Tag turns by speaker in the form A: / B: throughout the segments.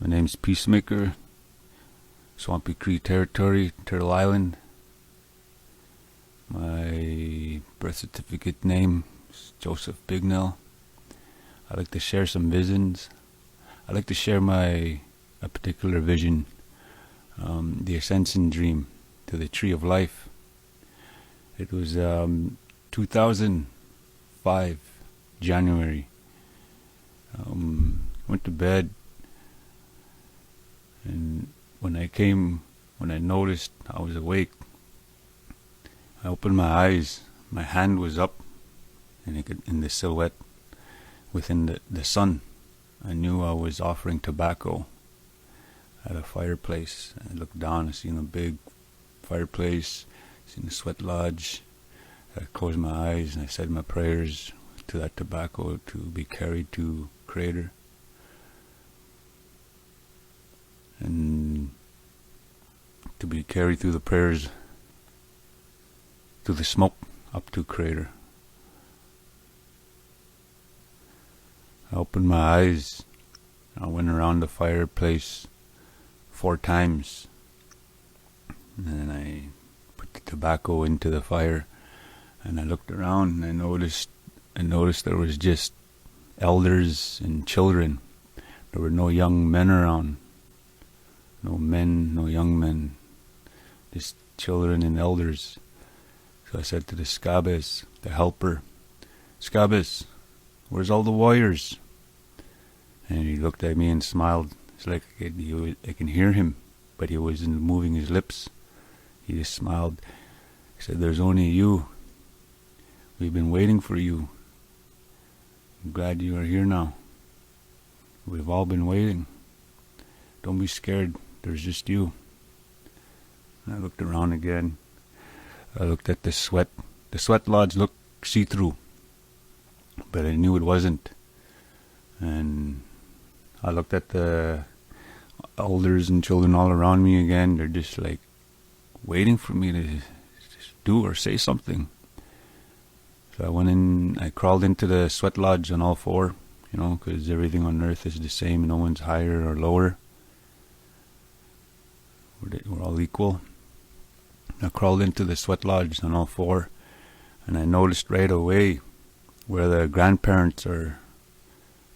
A: My name's Peacemaker, Swampy Cree Territory, Turtle Island. My birth certificate name is Joseph Bignell. I like to share some visions. I like to share a particular vision, the Ascension Dream to the Tree of Life. It was 2005, January. Went to bed, and when I noticed I was awake, I opened my eyes. My hand was up, and in the silhouette within the sun. I knew I was offering tobacco at a fireplace. I looked down, I seen a big fireplace, seen the sweat lodge. I closed my eyes and I said my prayers to that tobacco to be carried to Creator. And to be carried through the prayers, through the smoke, up to Creator. I opened my eyes. I went around the fireplace 4 times. And then I put the tobacco into the fire. And I looked around and I noticed there was just elders and children. There were no young men around. No men, no young men. Just children and elders. So I said to the Scabes, the helper, Scabes, where's all the warriors? And he looked at me and smiled. It's like I can hear him, but he wasn't moving his lips. He just smiled. He said, there's only you. We've been waiting for you. I'm glad you are here now. We've all been waiting. Don't be scared. There's just you. And I looked around again. I looked at the sweat. The sweat lodge looked see-through, but I knew it wasn't. And I looked at the elders and children all around me again. They're just like waiting for me to just do or say something. So I went in, I crawled into the sweat lodge on all 4, because everything on earth is the same. No one's higher or lower. We're all equal. I crawled into the sweat lodge on all 4, and I noticed right away where the grandparents are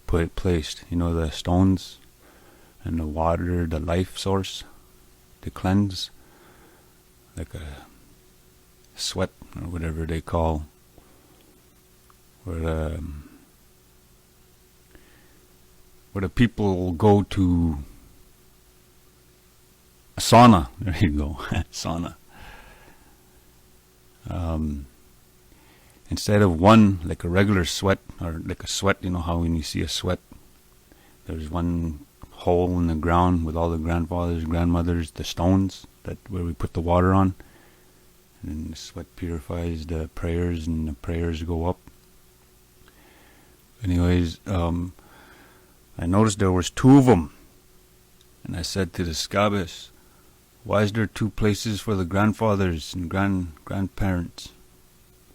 A: placed. The stones and the water, the life source to cleanse, like a sweat or whatever they call, where the people go to a sauna. There you go, sauna. Instead of one, like a regular sweat, or like a sweat, how when you see a sweat, there's one hole in the ground with all the grandfathers, grandmothers, the stones, where we put the water on. And then the sweat purifies the prayers, and the prayers go up. Anyways, I noticed there was 2 of them. And I said to the Scabes, why is there 2 places for the grandfathers and grandparents?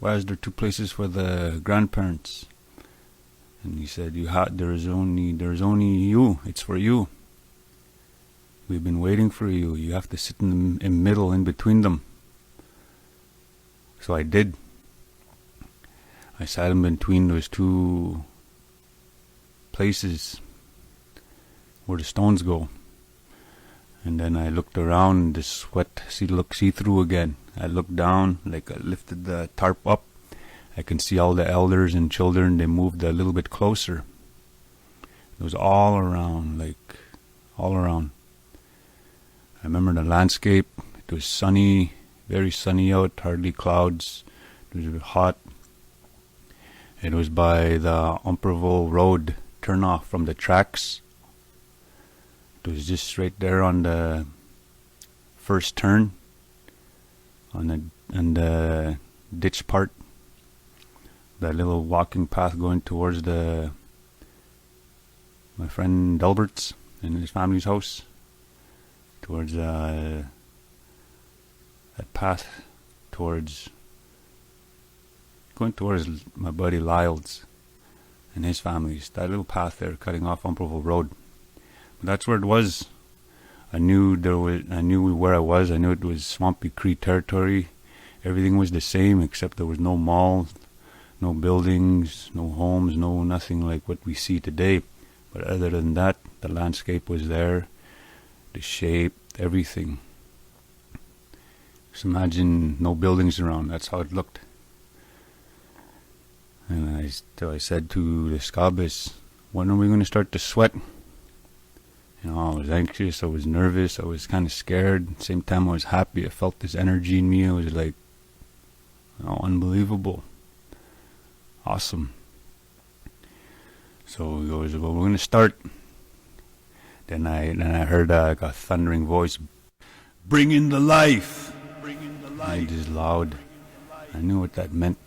A: Why is there 2 places for the grandparents? And he said, there's only you. It's for you. We've been waiting for you. You have to sit in the middle, in between them. So I did. I sat in between those 2 places where the stones go. And then I looked around, the sweat looked see-through again. I looked down, like I lifted the tarp up. I can see all the elders and children. They moved a little bit closer. It was all around, all around. I remember the landscape. It was sunny, very sunny out, hardly clouds. It was hot. It was by the Umperville Road turnoff from the tracks. It was just right there on the first turn, on the ditch part, that little walking path going towards my friend Delbert's and his family's house, towards that path going towards my buddy Lyle's and his family's, that little path there cutting off Umperville Road. That's where it was. I knew where I was. I knew it was Swampy Cree territory. Everything was the same except there was no mall, no buildings, no homes, no nothing like what we see today. But other than that, the landscape was there, the shape, everything. Just imagine no buildings around. That's how it looked. And I said to the Scabas, when are we going to start to sweat? I was anxious, I was nervous, I was kind of scared. At the same time, I was happy. I felt this energy in me. It was like, unbelievable. Awesome. So he goes, well, we're going to start. Then I heard like a thundering voice, bring in the life. And just loud. I knew what that meant.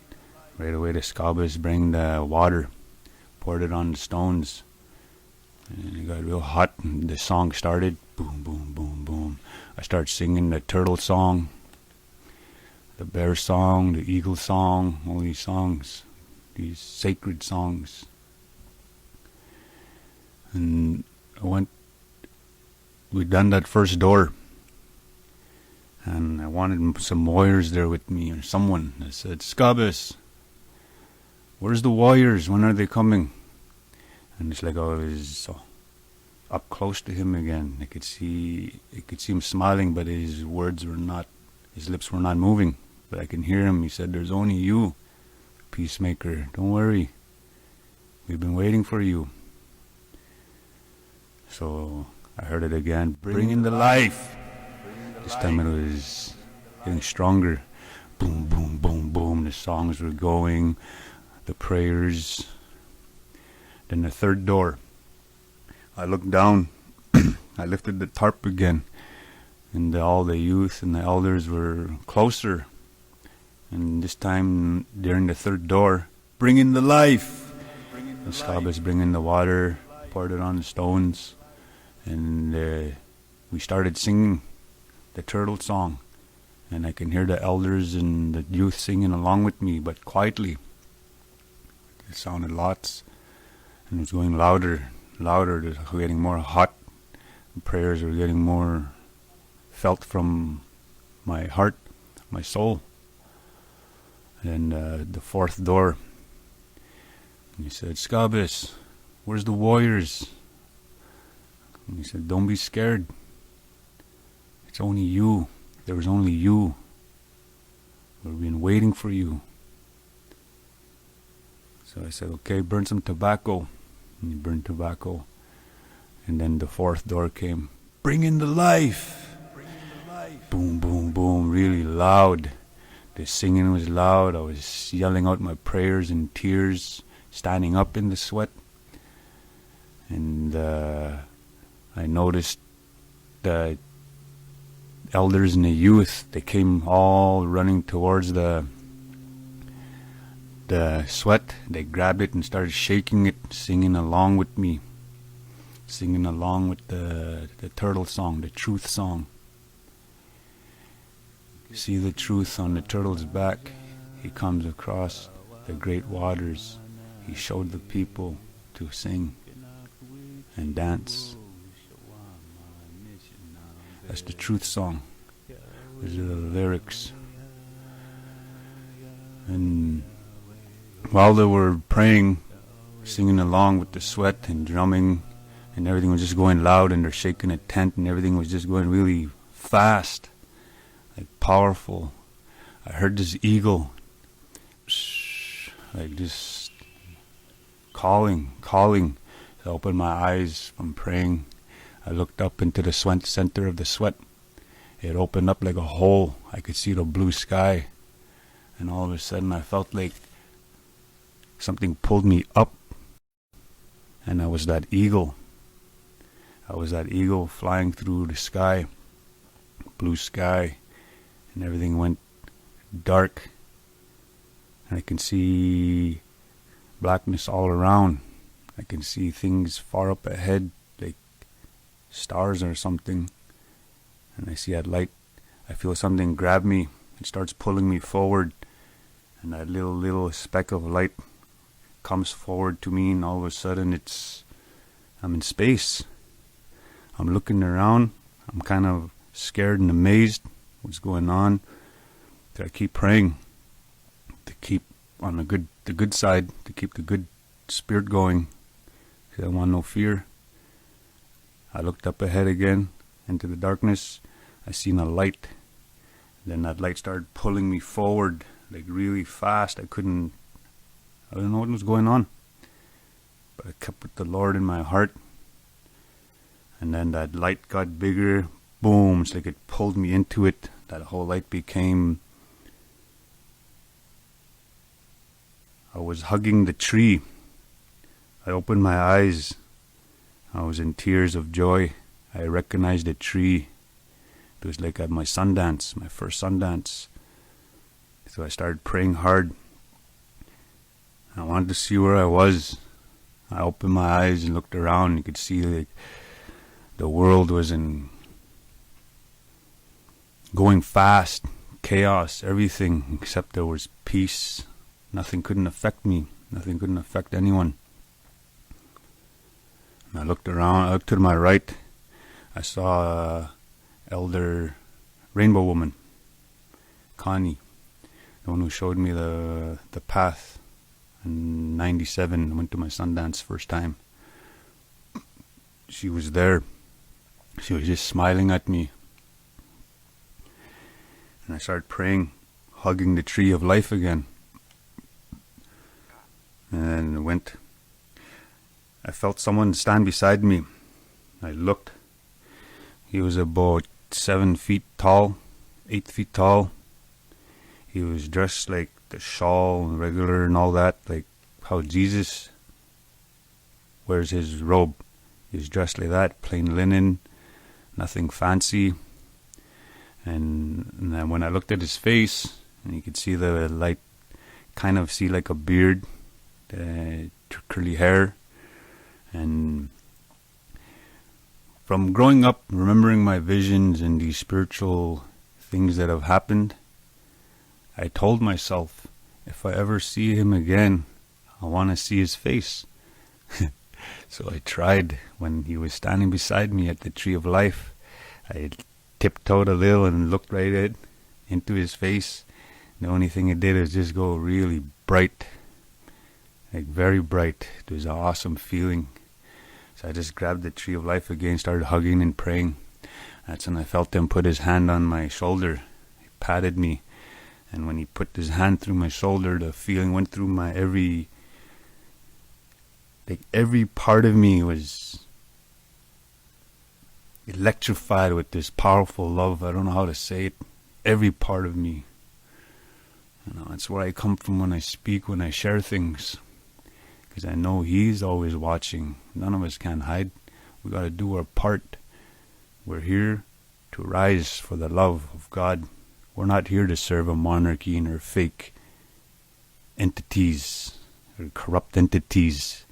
A: Right away the Scabas bring the water, poured it on the stones. And it got real hot and the song started. Boom, boom, boom, boom. I started singing the turtle song, the bear song, the eagle song, all these songs, these sacred songs. And we'd done that first door. And I wanted some warriors there with me or someone. I said, Scabas, where's the warriors? When are they coming? And it's like I was up close to him again. I could see him smiling, but his lips were not moving. But I can hear him. He said, there's only you, peacemaker. Don't worry. We've been waiting for you. So I heard it again. Bring in the life. This time it was getting stronger. Boom, boom, boom, boom. The songs were going. The prayers. Then the third door. I looked down. I lifted the tarp again. And all the youth and the elders were closer. And this time, during the third door, bring in the life. The Scabas bring in the water, poured it on the stones. And we started singing the turtle song. And I can hear the elders and the youth singing along with me, but quietly. It sounded lots. And it was going louder, louder. It was getting more hot. The prayers were getting more felt from my heart, my soul. And the fourth door. And he said, Scabas, where's the warriors? And he said, don't be scared. It's only you. There was only you. We've been waiting for you. So I said, okay, burn some tobacco. And he burned tobacco. And then the fourth door came. Bring in the life. Bring in the life. Boom, boom, boom, really loud. The singing was loud. I was yelling out my prayers in tears, standing up in the sweat. And I noticed the elders and the youth, they came all running towards the sweat. They grabbed it and started shaking it, singing along with me, singing along with the turtle song, the truth song. See the truth on the turtle's back. He comes across the great waters. He showed the people to sing and dance. That's the truth song. Those are the lyrics. And while they were praying, singing along with the sweat and drumming, and everything was just going loud, and they're shaking a tent, and everything was just going really fast, like powerful. I heard this eagle, like just calling. So I opened my eyes from praying. I looked up into the center of the sweat. It opened up like a hole. I could see the blue sky. And all of a sudden I felt like something pulled me up. And I was that eagle. I was that eagle flying through the sky. Blue sky. And everything went dark. And I can see blackness all around. I can see things far up ahead, like stars or something. And I see that light. I feel something grab me. It starts pulling me forward. And that little speck of light comes forward to me, and all of a sudden I'm in space. I'm looking around. I'm kind of scared and amazed what's going on. So I keep praying to keep on the good side, to keep the good spirit going, because I want no fear. I looked up ahead again into the darkness. I seen a light. Then that light started pulling me forward, like really fast. I don't know what was going on. But I kept with the Lord in my heart. And then that light got bigger. Boom, it's like it pulled me into it. That whole light became... I was hugging the tree. I opened my eyes. I was in tears of joy. I recognized the tree. It was like at my Sundance, my first Sundance. So I started praying hard. I wanted to see where I was. I opened my eyes and looked around. You could see like the world was going fast, chaos, everything, except there was peace. Nothing couldn't affect me. Nothing couldn't affect anyone. And I looked around, up to my right. I saw Elder Rainbow Woman, Connie, the one who showed me the path. In 97, I went to my Sundance first time. She was there. She was just smiling at me. And I started praying, hugging the tree of life again. And I felt someone stand beside me. I looked. He was about 7 feet tall, 8 feet tall. He was dressed like the shawl and regular and all that, like how Jesus wears his robe. He was dressed like that, plain linen, nothing fancy. And then when I looked at his face, and you could see the light, kind of see like a beard, curly hair. And from growing up, remembering my visions and these spiritual things that have happened, I told myself, if I ever see him again, I want to see his face. So I tried. When he was standing beside me at the tree of life, I tiptoed a little and looked right into his face. The only thing it did is just go really bright, like very bright. It was an awesome feeling. So I just grabbed the tree of life again, started hugging and praying. That's when I felt him put his hand on my shoulder. He patted me. And when he put his hand through my shoulder, the feeling went through my every part of me was electrified with this powerful love. I don't know how to say it. Every part of me. That's where I come from when I speak, when I share things. Because I know he's always watching. None of us can hide. We got to do our part. We're here to rise for the love of God. We're not here to serve a monarchy and or fake entities or corrupt entities.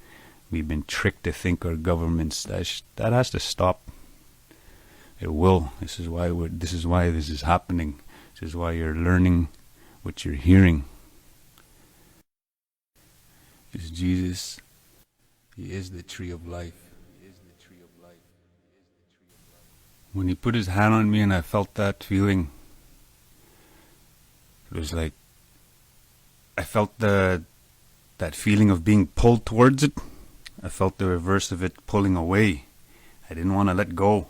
A: We've been tricked to think our governments. That has to stop. It will. This is why this is happening. This is why you're learning what you're hearing. Is Jesus. He is the tree of life. When he put his hand on me and I felt that feeling, it was like I felt that feeling of being pulled towards it. I felt the reverse of it pulling away. I didn't want to let go.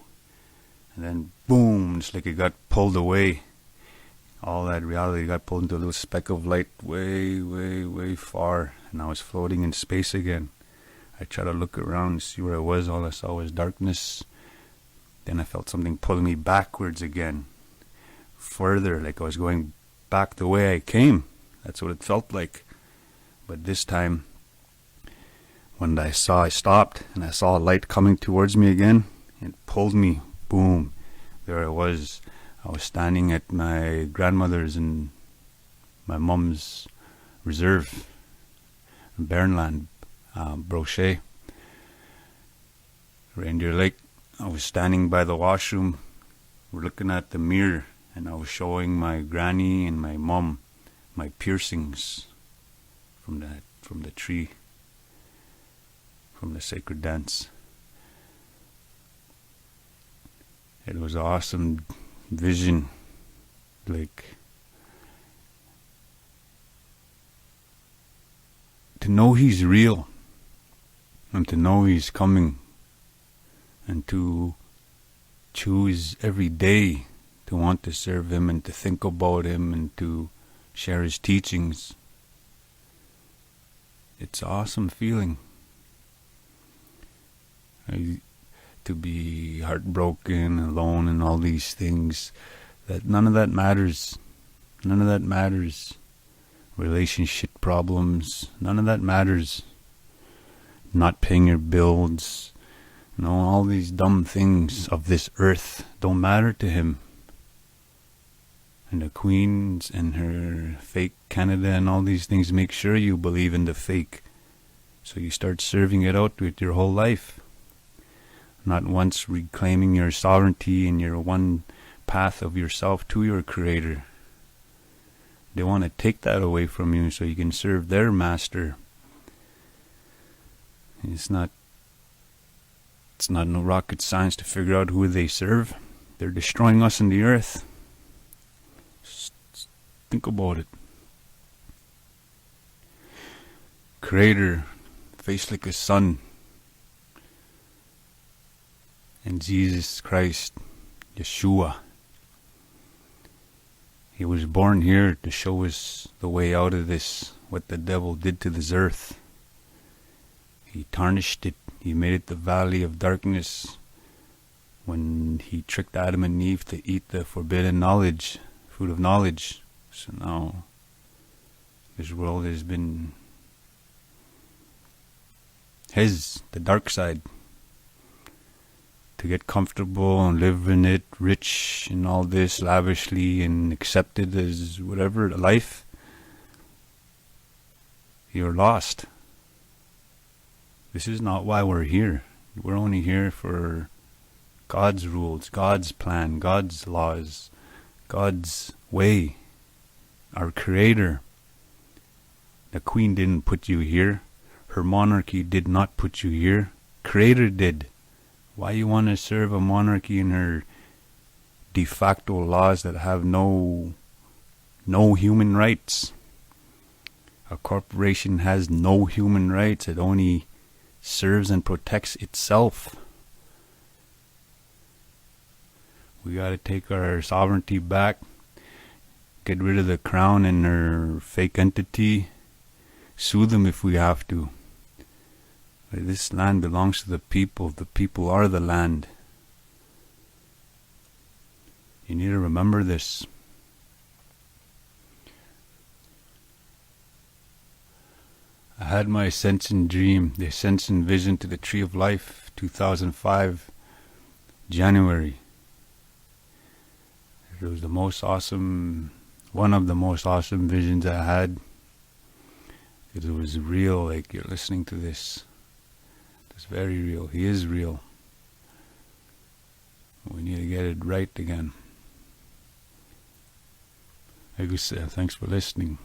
A: And then boom, it's like it got pulled away. All that reality got pulled into a little speck of light way, way, way far. And I was floating in space again. I tried to look around and see where I was. All I saw was darkness. Then I felt something pulling me backwards again. Further, like I was going back the way I came. That's what it felt like. But this time, when I stopped and I saw a light coming towards me again, it pulled me. Boom. There I was. I was standing at my grandmother's and my mum's reserve, Baronland, Brochet, Reindeer Lake. I was standing by the washroom. We're looking at the mirror, and I was showing my granny and my mum my piercings from the tree, from the sacred dance. It was an awesome vision. Like, to know He's real, and to know He's coming, and to choose every day to want to serve Him and to think about Him and to share His teachings. It's an awesome feeling. To be heartbroken, alone, and all these things, that none of that matters. None of that matters. Relationship problems, none of that matters. Not paying your bills, all these dumb things of this earth don't matter to Him. And the Queens and her fake Canada and all these things make sure you believe in the fake. So you start serving it out with your whole life. Not once reclaiming your sovereignty and your one path of yourself to your Creator. They want to take that away from you so you can serve their master. It's not no rocket science to figure out who they serve. They're destroying us in the earth. Just think about it. Creator, face like a sun. And Jesus Christ, Yeshua. He was born here to show us the way out of this, what the devil did to this earth. He tarnished it. He made it the valley of darkness when he tricked Adam and Eve to eat the forbidden knowledge, fruit of knowledge. So now this world has been his, the dark side. To get comfortable and live in it, rich and all this, lavishly and accepted as whatever life, you're lost. This is not why we're here. We're only here for God's rules, God's plan, God's laws, God's way. Our Creator. The Queen didn't put you here. Her monarchy did not put you here. Creator did. Why you want to serve a monarchy and her de facto laws that have no human rights? A corporation has no human rights. It only serves and protects itself. We got to take our sovereignty back. Get rid of the crown and her fake entity. Sue them if we have to. This land belongs to the people. The people are the land. You need to remember this. I had my ascension dream, the ascension vision to the Tree of Life, 2005, January. It was the most awesome, one of the most awesome visions I had. Because it was real, like you're listening to this. It's very real. He is real. We need to get it right again. Like I said, thanks for listening.